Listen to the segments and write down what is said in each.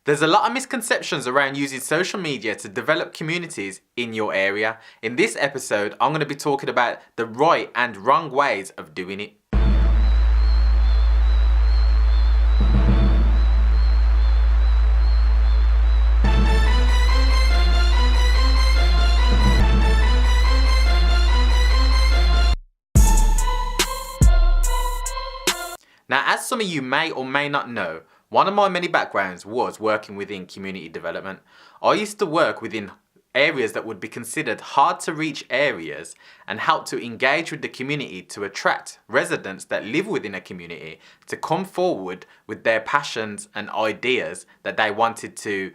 There's a lot of misconceptions around using social media to develop communities in your area. In this episode, I'm going to be talking about the right and wrong ways of doing it. Now, as some of you may or may not know, one of my many backgrounds was working within community development. I used to work within areas that would be considered hard to reach areas and help to engage with the community to attract residents that live within a community to come forward with their passions and ideas that they wanted to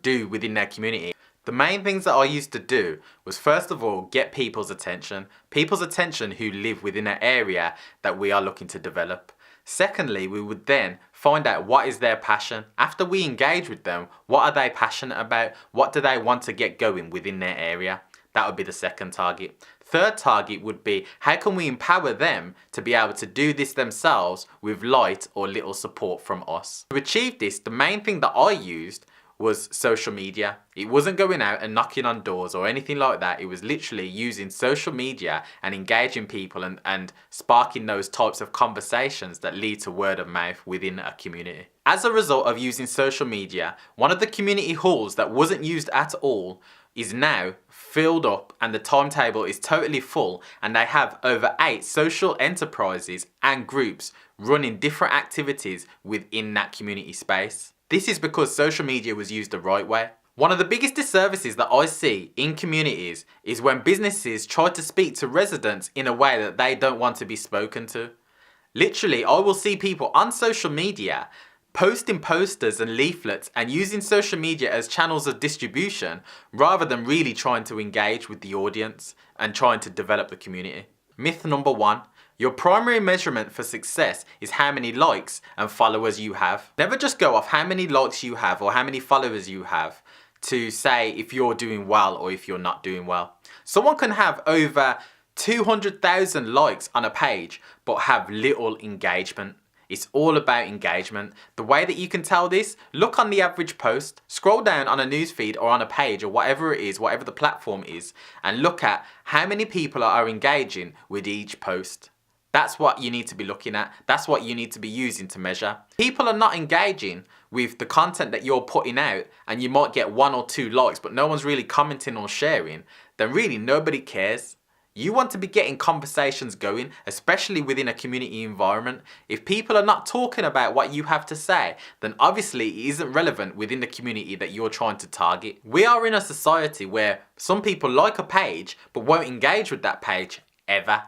do within their community. The main things that I used to do was, first of all, get people's attention who live within an area that we are looking to develop. Secondly, we would then find out what is their passion. After we engage with them, what are they passionate about? What do they want to get going within their area? That would be the second target. Third target would be, how can we empower them to be able to do this themselves with light or little support from us? To achieve this, the main thing that I used was social media. It wasn't going out and knocking on doors or anything like that. It was literally using social media and engaging people and sparking those types of conversations that lead to word of mouth within a community. As a result of using social media, one of the community halls that wasn't used at all is now filled up, and the timetable is totally full, and they have over 8 social enterprises and groups running different activities within that community space. This is because social media was used the right way. One of the biggest disservices that I see in communities is when businesses try to speak to residents in a way that they don't want to be spoken to. Literally, I will see people on social media posting posters and leaflets and using social media as channels of distribution rather than really trying to engage with the audience and trying to develop the community. Myth number 1. Your primary measurement for success is how many likes and followers you have. Never just go off how many likes you have or how many followers you have to say if you're doing well or if you're not doing well. Someone can have over 200,000 likes on a page but have little engagement. It's all about engagement. The way that you can tell this, look on the average post, scroll down on a newsfeed or on a page or whatever it is, whatever the platform is, and look at how many people are engaging with each post. That's what you need to be looking at. That's what you need to be using to measure. People are not engaging with the content that you're putting out, and you might get 1 or 2 likes, but no one's really commenting or sharing, then really nobody cares. You want to be getting conversations going, especially within a community environment. If people are not talking about what you have to say, then obviously it isn't relevant within the community that you're trying to target. We are in a society where some people like a page, but won't engage with that page ever.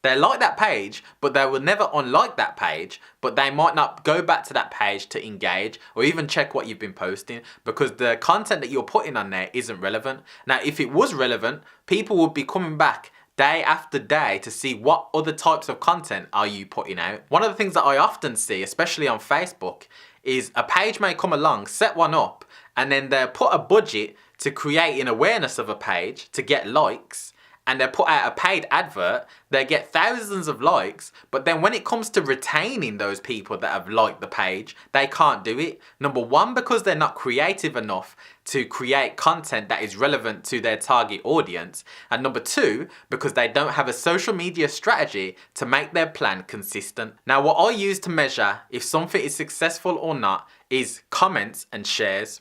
They like that page, but they will never unlike that page, but they might not go back to that page to engage or even check what you've been posting because the content that you're putting on there isn't relevant. Now, if it was relevant, people would be coming back day after day to see what other types of content are you putting out. One of the things that I often see, especially on Facebook, is a page may come along, set one up, and then they'll put a budget to create an awareness of a page to get likes, and they put out a paid advert, they get thousands of likes, but then when it comes to retaining those people that have liked the page, they can't do it. Number 1, because they're not creative enough to create content that is relevant to their target audience. And number 2, because they don't have a social media strategy to make their plan consistent. Now, what I use to measure if something is successful or not is comments and shares.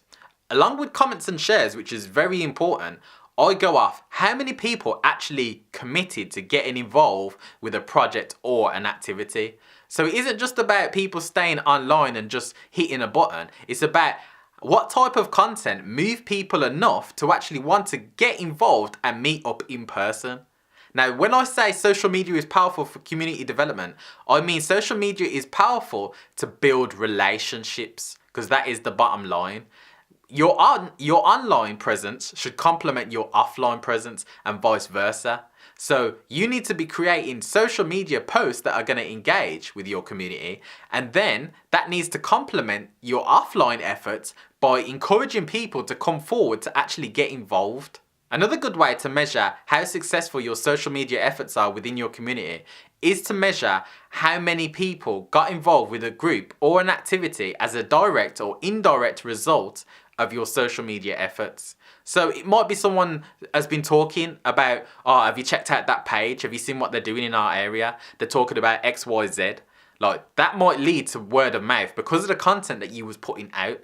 Along with comments and shares, which is very important, I go off how many people actually committed to getting involved with a project or an activity. So it isn't just about people staying online and just hitting a button. It's about what type of content move people enough to actually want to get involved and meet up in person. Now, when I say social media is powerful for community development, I mean social media is powerful to build relationships, because that is the bottom line. Your online presence should complement your offline presence and vice versa. So you need to be creating social media posts that are going to engage with your community, and then that needs to complement your offline efforts by encouraging people to come forward to actually get involved. Another good way to measure how successful your social media efforts are within your community is to measure how many people got involved with a group or an activity as a direct or indirect result of your social media efforts. So it might be someone has been talking about, oh, have you checked out that page? Have you seen what they're doing in our area? They're talking about X, Y, Z. Like, that might lead to word of mouth because of the content that you was putting out.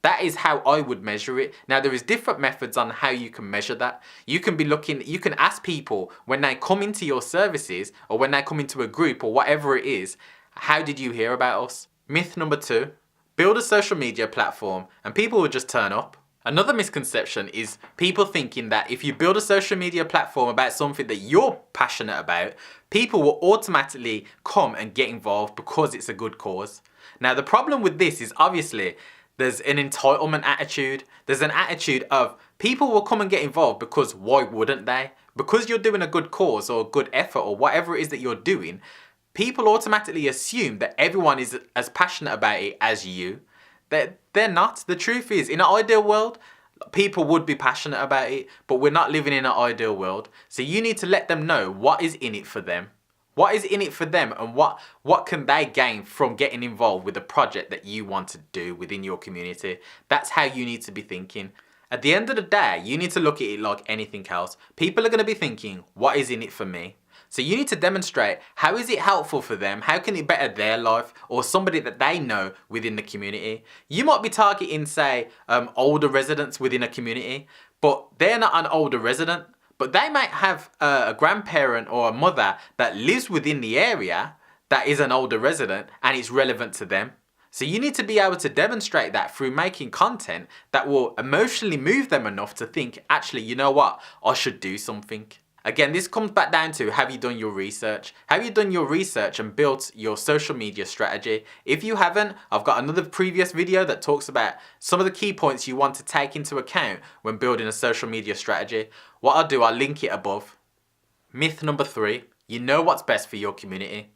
That is how I would measure it. Now, there is different methods on how you can measure that. You can ask people when they come into your services or when they come into a group or whatever it is, how did you hear about us? Myth number 2, build a social media platform and people will just turn up. Another misconception is people thinking that if you build a social media platform about something that you're passionate about, people will automatically come and get involved because it's a good cause. Now, the problem with this is obviously there's an entitlement attitude. There's an attitude of people will come and get involved because why wouldn't they? Because you're doing a good cause or a good effort or whatever it is that you're doing, people automatically assume that everyone is as passionate about it as you. They're not. The truth is, in an ideal world, people would be passionate about it, but we're not living in an ideal world. So you need to let them know what is in it for them. What is in it for them and what can they gain from getting involved with a project that you want to do within your community? That's how you need to be thinking. At the end of the day, you need to look at it like anything else. People are going to be thinking, what is in it for me? So you need to demonstrate how is it helpful for them, how can it better their life or somebody that they know within the community. You might be targeting, say, older residents within a community, but they're not an older resident, but they might have a grandparent or a mother that lives within the area that is an older resident and it's relevant to them. So you need to be able to demonstrate that through making content that will emotionally move them enough to think, actually, you know what, I should do something. Again, this comes back down to, have you done your research? Have you done your research and built your social media strategy? If you haven't, I've got another previous video that talks about some of the key points you want to take into account when building a social media strategy. What I'll do, I'll link it above. Myth number 3, you know what's best for your community.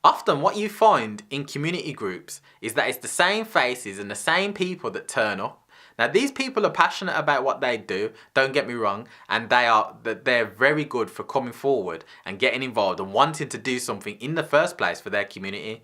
Often what you find in community groups is that it's the same faces and the same people that turn up. Now, these people are passionate about what they do, don't get me wrong, and they're very good for coming forward and getting involved and wanting to do something in the first place for their community.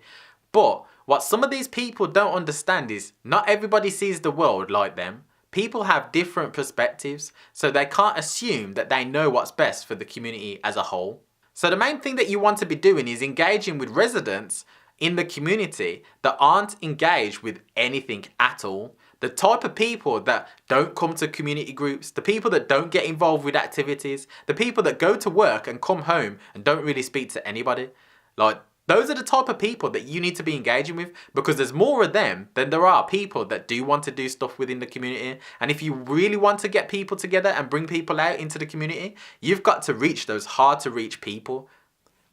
But what some of these people don't understand is not everybody sees the world like them. People have different perspectives, so they can't assume that they know what's best for the community as a whole. So the main thing that you want to be doing is engaging with residents in the community that aren't engaged with anything at all. The type of people that don't come to community groups, the people that don't get involved with activities, the people that go to work and come home and don't really speak to anybody. Like, those are the type of people that you need to be engaging with, because there's more of them than there are people that do want to do stuff within the community. And if you really want to get people together and bring people out into the community, you've got to reach those hard to reach people.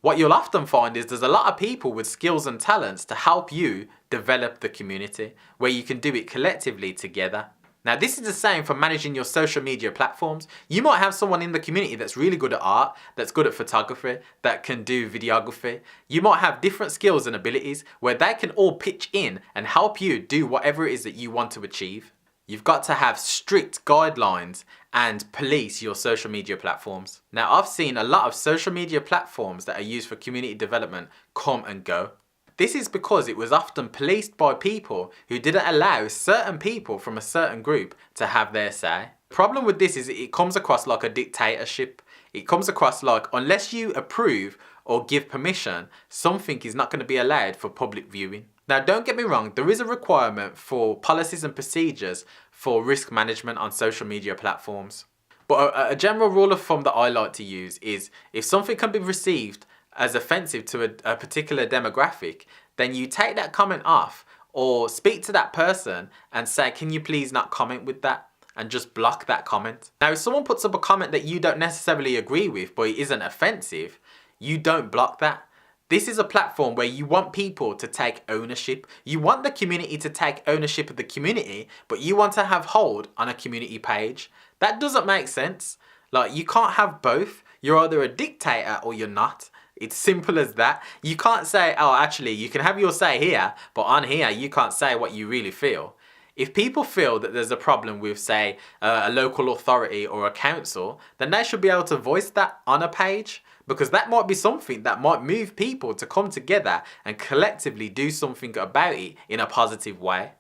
What you'll often find is there's a lot of people with skills and talents to help you develop the community, where you can do it collectively together. Now, this is the same for managing your social media platforms. You might have someone in the community that's really good at art, that's good at photography, that can do videography. You might have different skills and abilities where they can all pitch in and help you do whatever it is that you want to achieve. You've got to have strict guidelines and police your social media platforms. Now, I've seen a lot of social media platforms that are used for community development come and go. This is because it was often policed by people who didn't allow certain people from a certain group to have their say. The problem with this is it comes across like a dictatorship. It comes across like, unless you approve or give permission, something is not going to be allowed for public viewing. Now, don't get me wrong, there is a requirement for policies and procedures for risk management on social media platforms. But a general rule of thumb that I like to use is, if something can be received as offensive to a particular demographic, then you take that comment off or speak to that person and say, can you please not comment with that? And just block that comment. Now, if someone puts up a comment that you don't necessarily agree with, but it isn't offensive, you don't block that. This is a platform where you want people to take ownership. You want the community to take ownership of the community, but you want to have hold on a community page. That doesn't make sense. Like, you can't have both. You're either a dictator or you're not. It's simple as that. You can't say, oh, actually, you can have your say here, but on here, you can't say what you really feel. If people feel that there's a problem with, say, a local authority or a council, then they should be able to voice that on a page, because that might be something that might move people to come together and collectively do something about it in a positive way.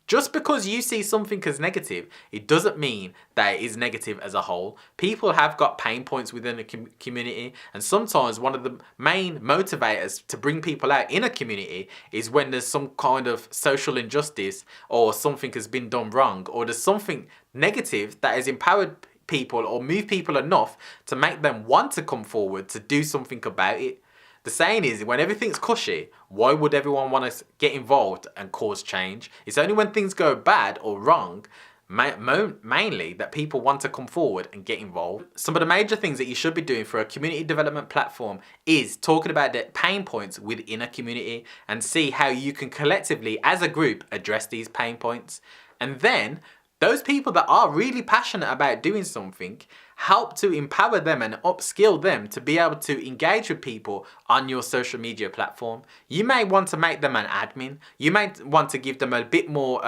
Just because you see something as negative, it doesn't mean that it is negative as a whole. People have got pain points within a community, and sometimes one of the main motivators to bring people out in a community is when there's some kind of social injustice, or something has been done wrong, or there's something negative that has empowered people or moved people enough to make them want to come forward to do something about it. The saying is, when everything's cushy, why would everyone want to get involved and cause change? It's only when things go bad or wrong, mainly, that people want to come forward and get involved. Some of the major things that you should be doing for a community development platform is talking about the pain points within a community and see how you can collectively, as a group, address these pain points. And then, those people that are really passionate about doing something, help to empower them and upskill them to be able to engage with people on your social media platform. You may want to make them an admin. You may want to give them a bit more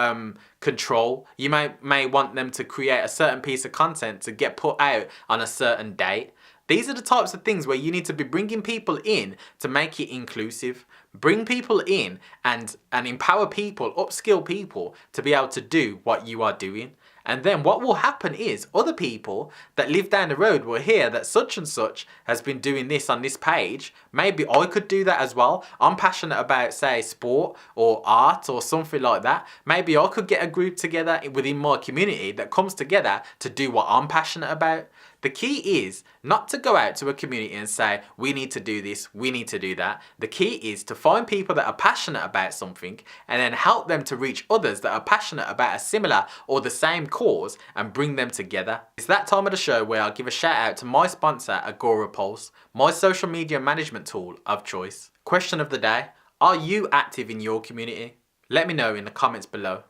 control. You may want them to create a certain piece of content to get put out on a certain date. These are the types of things where you need to be bringing people in to make it inclusive. Bring people in and empower people, upskill people to be able to do what you are doing. And then what will happen is other people that live down the road will hear that such and such has been doing this on this page. Maybe I could do that as well. I'm passionate about, say, sport or art or something like that. Maybe I could get a group together within my community that comes together to do what I'm passionate about. The key is not to go out to a community and say, we need to do this, we need to do that. The key is to find people that are passionate about something and then help them to reach others that are passionate about a similar or the same cause and bring them together. It's that time of the show where I'll give a shout out to my sponsor, Agora Pulse, my social media management tool of choice. Question of the day: are you active in your community? Let me know in the comments below.